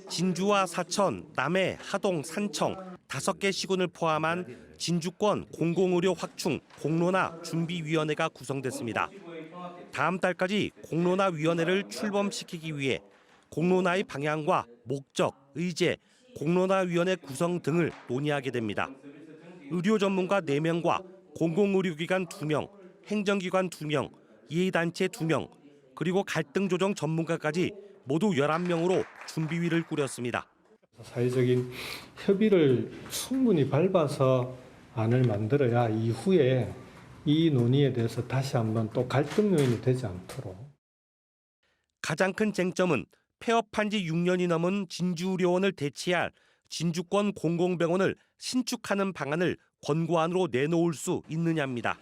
진주와 사천, 남해, 하동, 산청 5개 시군을 포함한 진주권 공공의료 확충 공론화 준비위원회가 구성됐습니다. 다음 달까지 공론화위원회를 출범시키기 위해 공론화의 방향과 목적, 의제, 공론화위원회 구성 등을 논의하게 됩니다. 의료 전문가 4명과 공공의료기관 2명, 행정기관 2명, 이해단체 2명, 그리고 갈등 조정 전문가까지 모두 11명으로 준비위를 꾸렸습니다. 사회적인 협의를 충분히 밟아서 안을 만들어야 이후에 이 논의에 대해서 다시 한번 또 갈등 요인이 되지 않도록. 가장 큰 쟁점은 폐업한 지 6년이 넘은 진주의료원을 대체할 진주권 공공병원을 신축하는 방안을 권고안으로 내놓을 수 있느냐입니다.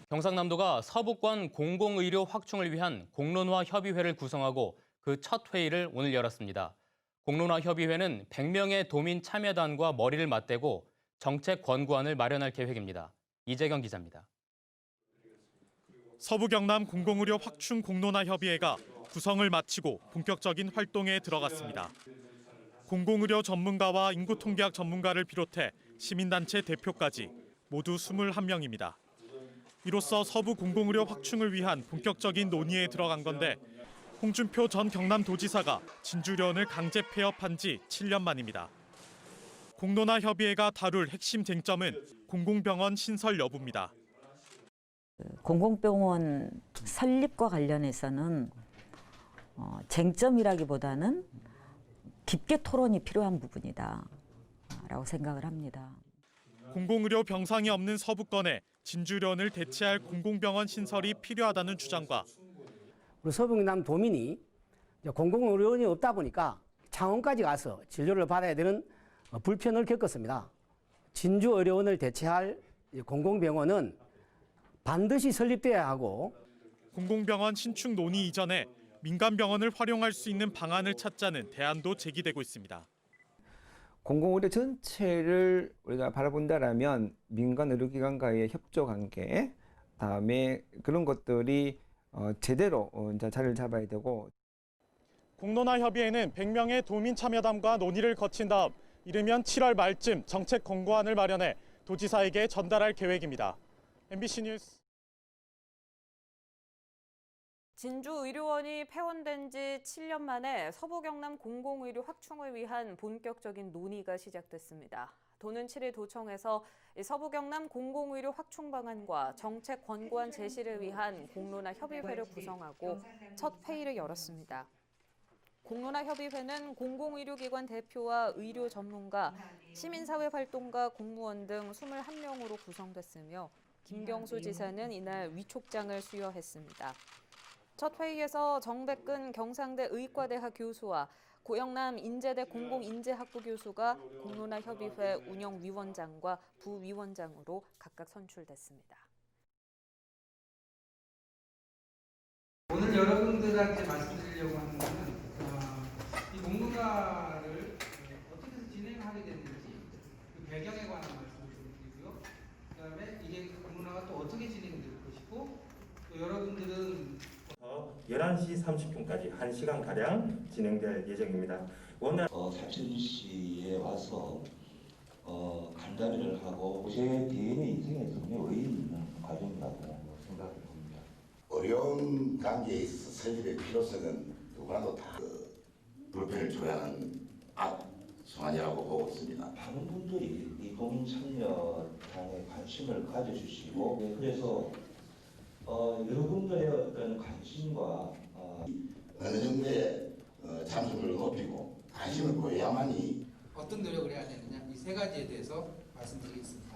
경상남도가 서부권 공공의료 확충을 위한 공론화 협의회를 구성하고 그 첫 회의를 오늘 열었습니다. 공론화 협의회는 100명의 도민 참여단과 머리를 맞대고 정책 권고안을 마련할 계획입니다. 이재경 기자입니다. 서부 경남 공공의료 확충 공론화 협의회가 구성을 마치고 본격적인 활동에 들어갔습니다. 공공의료 전문가와 인구통계학 전문가를 비롯해 시민단체 대표까지 모두 21명입니다. 이로써 서부 공공의료 확충을 위한 본격적인 논의에 들어간 건데 홍준표 전 경남도지사가 진주의료원을 강제 폐업한 지 7년 만입니다. 공론화 협의회가 다룰 핵심 쟁점은 공공병원 신설 여부입니다. 공공병원 설립과 관련해서는 쟁점이라기보다는 깊게 토론이 필요한 부분이다라고 생각을 합니다. 공공의료 병상이 없는 서부권에 진주의료원을 대체할 공공병원 신설이 필요하다는 주장과 우리 서부경남 도민이 공공의료원이 없다 보니까 창원까지 가서 진료를 받아야 되는 불편을 겪었습니다. 진주의료원을 대체할 공공병원은 반드시 설립돼야 하고 공공병원 신축 논의 이전에 민간병원을 활용할 수 있는 방안을 찾자는 대안도 제기되고 있습니다. 공공의료 전체를 우리가 바라본다라면 민간 의료기관과의 협조 관계, 다음에 그런 것들이 제대로 자리를 잡아야 되고. 공론화 협의회는 100명의 도민 참여단과 논의를 거친 다음 이르면 7월 말쯤 정책 권고안을 마련해 도지사에게 전달할 계획입니다. MBC 뉴스. 진주의료원이 폐원된 지 7년 만에 서부경남 공공의료 확충을 위한 본격적인 논의가 시작됐습니다. 도는 7일 도청에서 서부경남 공공의료 확충 방안과 정책 권고안 제시를 위한 공론화 협의회를 구성하고 첫 회의를 열었습니다. 공론화 협의회는 공공의료기관 대표와 의료 전문가, 시민사회 활동가, 공무원 등 21명으로 구성됐으며 김경수 지사는 이날 위촉장을 수여했습니다. 첫 회의에서 정백근 경상대 의과대학 교수와 고영남 인제대 공공인재학부 교수가 공론화 협의회 운영위원장과 부위원장으로 각각 선출됐습니다. 오늘 여러분들한테 말씀드리려고 하는 것은 이 공론화를 어떻게 해서 진행하게 됐는지 그 배경에 관한 말씀을 좀 드리고요. 그다음에 이게 공론화가 또 어떻게 진행될 것이고 또 여러분들은 11시 30분까지 1시간가량 진행될 예정입니다. 사천시에 와서 간담회를 하고 제 개인의 인생에 상당히 의의 있는 과정이라고 생각을 합니다. 어려운 단계에 있어 설립의 필요성은 누구나도 다 불편을 조장하는 악순환이라고 보고 있습니다. 많은 분들이 이 국민 참여단에 관심을 가져주시고 그래서 여러분들의 어떤 관심과 어느 정도의 참석을 높이고 관심을 보여야만이 어떤 노력을 해야 되느냐 이 세 가지에 대해서 말씀드리겠습니다.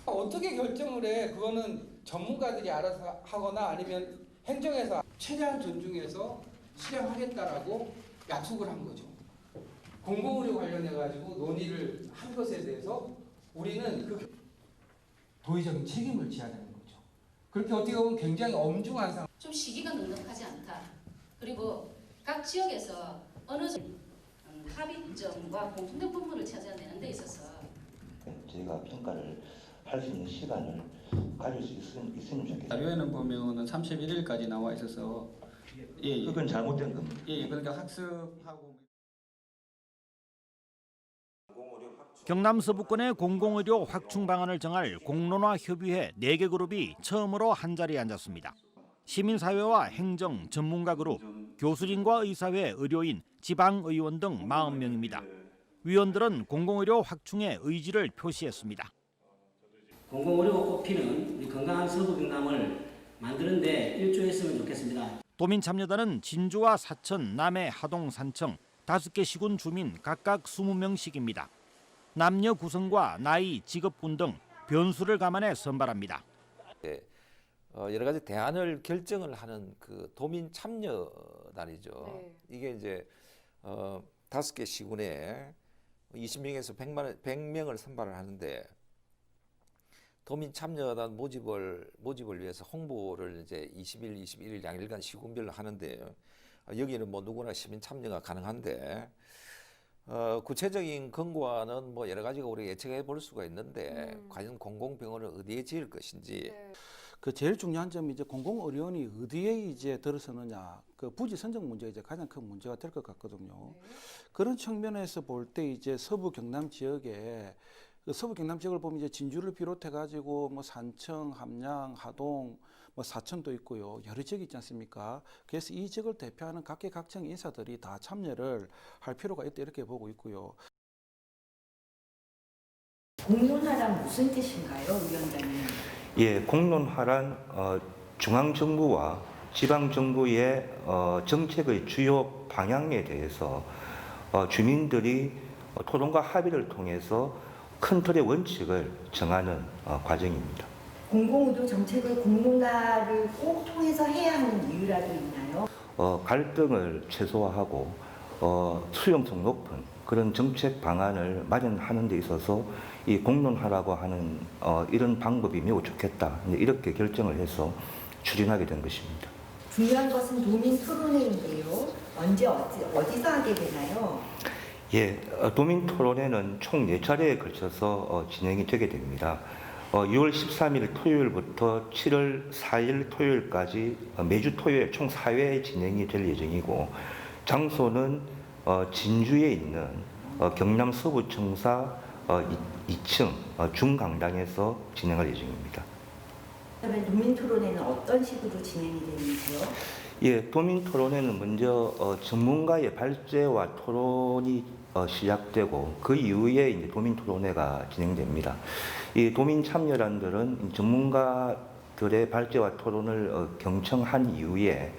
어떻게 결정을 해? 그거는 전문가들이 알아서 하거나 아니면 행정에서 최대한 존중해서 실행하겠다라고 약속을 한 거죠. 공공의료 관련해 가지고 논의를 한 것에 대해서 우리는 그 도의적인 책임을 져야 되는 거죠. 그렇게 어떻게 보면 굉장히 엄중한 상황. 좀 시기가 넉넉하지 않다. 그리고 각 지역에서 어느 정도 합의점과 공통된 부분을 찾아내는 데 있어서 저희가 평가를 할 수 있는 시간을 가질 수 있으면 좋겠습니다. 자료에는 보면은 31일까지 나와 있어서 그건 잘못된 겁니다. 그러니까 학습하고 경남 서부권의 공공의료 확충 방안을 정할 공론화 협의회 4개 그룹이 처음으로 한자리에 앉았습니다. 시민사회와 행정, 전문가 그룹, 교수진과 의사회, 의료인, 지방의원 등 40명입니다. 위원들은 공공의료 확충의 의지를 표시했습니다. 공공의료가 꼽히는 우리 건강한 서부 경남을 만드는 데 일조했으면 좋겠습니다. 도민참여단은 진주와 사천, 남해, 하동, 산청 5개 시군 주민 각각 20명씩입니다. 남녀 구성과 나이, 직업군 등 변수를 감안해 선발합니다. 여러 가지 대안을 결정을 하는 그 도민 참여단이죠. 네. 이게 이제 5개 시군에 20명에서 100명을 선발을 하는데 도민 참여단 모집을 위해서 홍보를 이제 20일, 21일 양일간 시군별로 하는데 여기는 뭐 누구나 시민 참여가 가능한데 구체적인 권고안은 뭐 여러 가지가 우리가 예측해 볼 수가 있는데 과연 공공병원을 어디에 지을 것인지. 네. 그 제일 중요한 점이 이제 공공의료원이 어디에 이제 들어서느냐, 그 부지 선정 문제가 이제 가장 큰 문제가 될 것 같거든요. 네. 그런 측면에서 볼 때 이제 서부 경남 지역에 그 서부 경남 지역을 보면 이제 진주를 비롯해 가지고 뭐 산청, 함양, 하동, 뭐 사천도 있고요. 여러 지역이 있지 않습니까? 그래서 이 지역을 대표하는 각계각층 인사들이 다 참여를 할 필요가 있다 이렇게 보고 있고요. 공론화란 무슨 뜻인가요, 위원장님? 예, 공론화란 중앙정부와 지방정부의 정책의 주요 방향에 대해서 주민들이 토론과 합의를 통해서 큰 틀의 원칙을 정하는 과정입니다. 공공의료 정책을 공론화를 꼭 통해서 해야 하는 이유라도 있나요? 갈등을 최소화하고 수용성 높은 그런 정책 방안을 마련하는 데 있어서 이 공론화라고 하는 이런 방법이 매우 좋겠다. 이렇게 결정을 해서 추진하게 된 것입니다. 중요한 것은 도민 토론회인데요. 언제 어디서 하게 되나요? 예, 도민 토론회는 총 4차례에 걸쳐서 진행이 되게 됩니다. 6월 13일 토요일부터 7월 4일 토요일까지 매주 토요일 총 4회 진행이 될 예정이고 장소는 진주에 있는 경남 서부청사 2층 중강당에서 진행할 예정입니다. 그러면 도민 토론회는 어떤 식으로 진행이 되는지요? 예, 도민 토론회는 먼저 전문가의 발제와 토론이 시작되고 그 이후에 이제 도민 토론회가 진행됩니다. 이 도민 참여단들은 전문가들의 발제와 토론을 경청한 이후에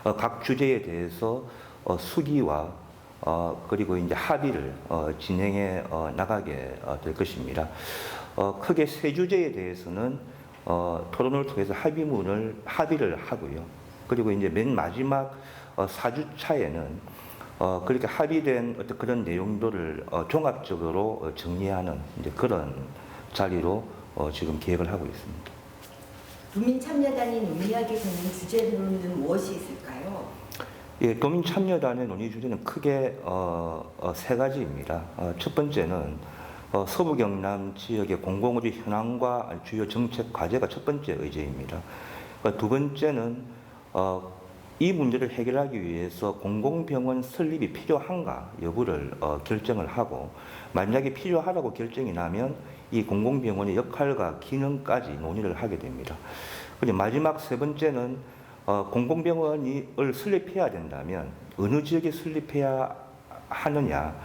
각 주제에 대해서 수기와 그리고 이제 합의를 진행해 나가게 될 것입니다. 크게 3주제에 대해서는 토론을 통해서 합의를 하고요. 그리고 이제 맨 마지막 4주차에는 그렇게 합의된 어떤 그런 내용들을 종합적으로 정리하는 이제 그런 자리로 지금 계획을 하고 있습니다. 도민 참여단이 논의하게 되는 주제로는 무엇이 있을까요? 예, 도민 참여단의 논의 주제는 크게 3가지입니다. 첫 번째는 서부 경남 지역의 공공의료 현황과 주요 정책 과제가 첫 번째 의제입니다. 두 번째는 이 문제를 해결하기 위해서 공공병원 설립이 필요한가 여부를 결정을 하고 만약에 필요하다고 결정이 나면 이 공공병원의 역할과 기능까지 논의를 하게 됩니다. 그리고 마지막 3번째는 공공병원을 설립해야 된다면 어느 지역에 설립해야 하느냐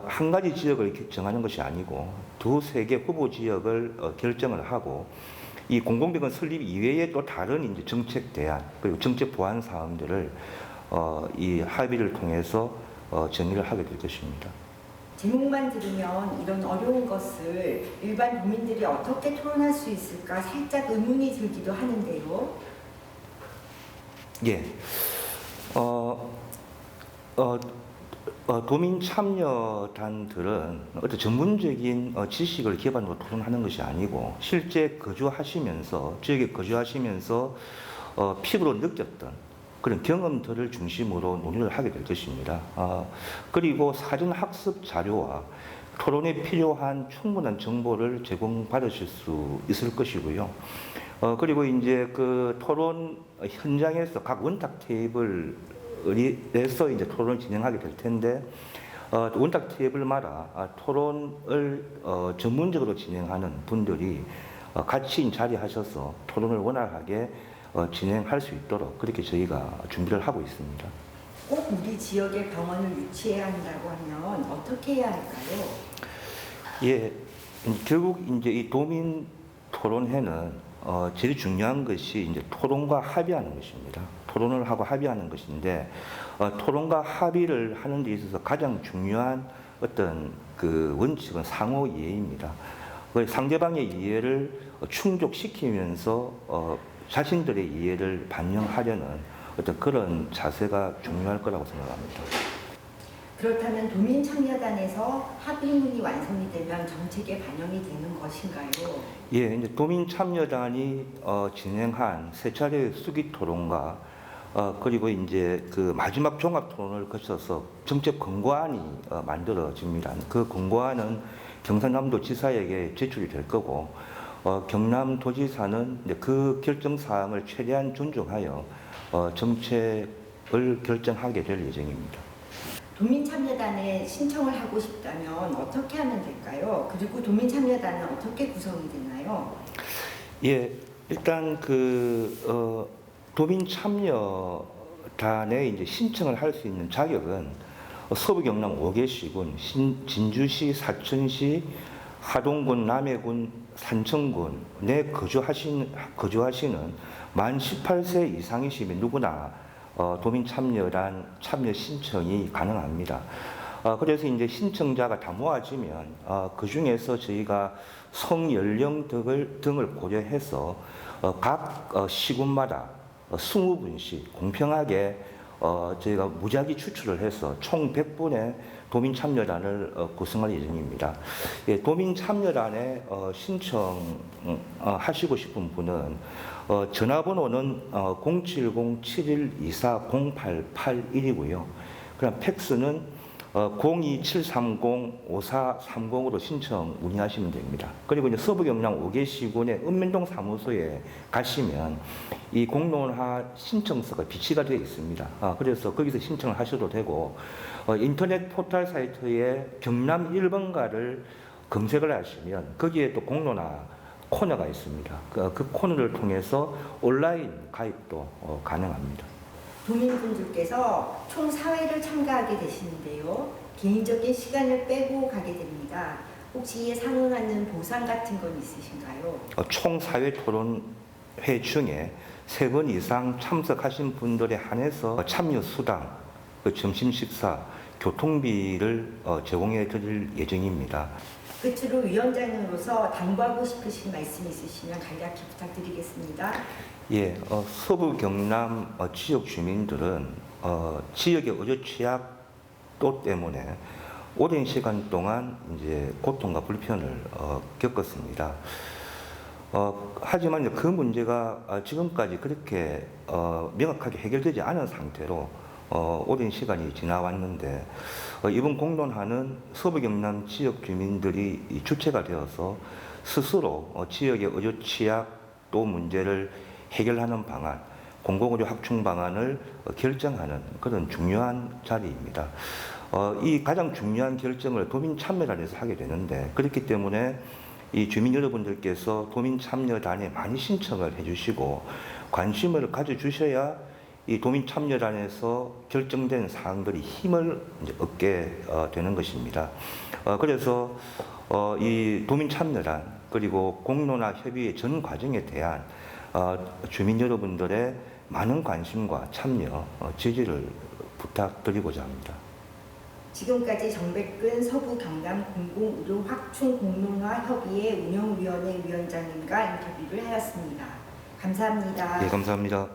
한 가지 지역을 정하는 것이 아니고 2-3개 후보 지역을 결정을 하고 이 공공병원 설립 이외에 또 다른 이제 정책 대안 그리고 정책 보완 사항들을 이 합의를 통해서 정리를 하게 될 것입니다. 제목만 들으면 이런 어려운 것을 일반 국민들이 어떻게 토론할 수 있을까 살짝 의문이 들기도 하는데요. 예, 도민 참여단들은 어떤 전문적인 지식을 기반으로 토론하는 것이 아니고 실제 거주하시면서 지역에 거주하시면서 피부로 느꼈던 그런 경험들을 중심으로 논의를 하게 될 것입니다. 그리고 사전 학습 자료와 토론에 필요한 충분한 정보를 제공받으실 수 있을 것이고요. 그리고 이제 그 토론 현장에서 각 원탁 테이블에서 이제 토론을 진행하게 될 텐데 원탁 테이블마다 토론을 전문적으로 진행하는 분들이 같이 자리하셔서 토론을 원활하게 진행할 수 있도록 그렇게 저희가 준비를 하고 있습니다. 꼭 우리 지역에 병원을 유치해야 한다고 하면 어떻게 해야 할까요? 예, 결국 이제 이 도민 토론회는 제일 중요한 것이 이제 토론과 합의하는 것입니다. 토론을 하고 합의하는 것인데 토론과 합의를 하는 데 있어서 가장 중요한 어떤 그 원칙은 상호 이해입니다. 상대방의 이해를 충족시키면서 자신들의 이해를 반영하려는 어떤 그런 자세가 중요할 거라고 생각합니다. 그렇다면 도민참여단에서 합의문이 완성이 되면 정책에 반영이 되는 것인가요? 예, 이제 도민참여단이 진행한 세 차례의 수기 토론과 그리고 이제 그 마지막 종합 토론을 거쳐서 정책 권고안이 만들어집니다. 그 권고안은 경상남도 지사에게 제출이 될 거고 경남도지사는 이제 그 결정 사항을 최대한 존중하여 정책을 결정하게 될 예정입니다. 도민참여단에 신청을 하고 싶다면 어떻게 하면 될까요? 그리고 도민참여단은 어떻게 구성이 되나요? 예, 일단 그 도민참여단에 이제 신청을 할 수 있는 자격은 서부 경남 5개 시군, 진주시, 사천시, 하동군, 남해군, 산청군에 거주하시는 만 18세 이상이시면 누구나 도민참여단 참여 신청이 가능합니다. 그래서 이제 신청자가 다 모아지면 그 중에서 저희가 성연령 등을 고려해서 각 시군마다 20분씩 공평하게 저희가 무작위 추출을 해서 총 100분의 도민참여단을 구성할 예정입니다. 예, 도민참여단에 신청하시고 싶은 분은 전화번호는 070-7124-0881이고요. 그럼 팩스는 02730-5430으로 신청 문의하시면 됩니다. 그리고 이제 서부 경남 5개 시군의 읍면동 사무소에 가시면 이 공론화 신청서가 비치가 되어 있습니다. 그래서 거기서 신청을 하셔도 되고 인터넷 포털 사이트에 경남 1번가를 검색을 하시면 거기에 또 공론화 코너가 있습니다. 그 코너를 통해서 온라인 가입도 가능합니다. 도민분들께서 총 4회를 참가하게 되시는데요. 개인적인 시간을 빼고 가게 됩니다. 혹시 이에 상응하는 보상 같은 건 있으신가요? 총 4회 토론회 중에 3번 이상 참석하신 분들에 한해서 참여 수당, 점심 식사, 교통비를 제공해 드릴 예정입니다. 끝으로 위원장으로서 당부하고 싶으신 말씀 있으시면 간략히 부탁드리겠습니다. 예, 서부 경남 지역 주민들은 지역의 의료 취약도 때문에 오랜 시간 동안 이제 고통과 불편을 겪었습니다. 하지만 그 문제가 지금까지 그렇게 명확하게 해결되지 않은 상태로 오랜 시간이 지나왔는데 이번 공론화는 서부 경남 지역 주민들이 주체가 되어서 스스로 지역의 의료 취약도 문제를 해결하는 방안, 공공의료 확충 방안을 결정하는 그런 중요한 자리입니다. 이 가장 중요한 결정을 도민참여단에서 하게 되는데 그렇기 때문에 이 주민 여러분들께서 도민참여단에 많이 신청을 해주시고 관심을 가져주셔야 이 도민참여단에서 결정된 사항들이 힘을 이제 얻게 되는 것입니다. 그래서 이 도민참여단 그리고 공론화 협의회 전 과정에 대한 주민 여러분들의 많은 관심과 참여, 지지를 부탁드리고자 합니다. 지금까지 정백근 서부 경남 공공의료 확충 공론화 협의회 운영위원회 위원장님과 인터뷰를 하였습니다. 감사합니다. 네, 감사합니다.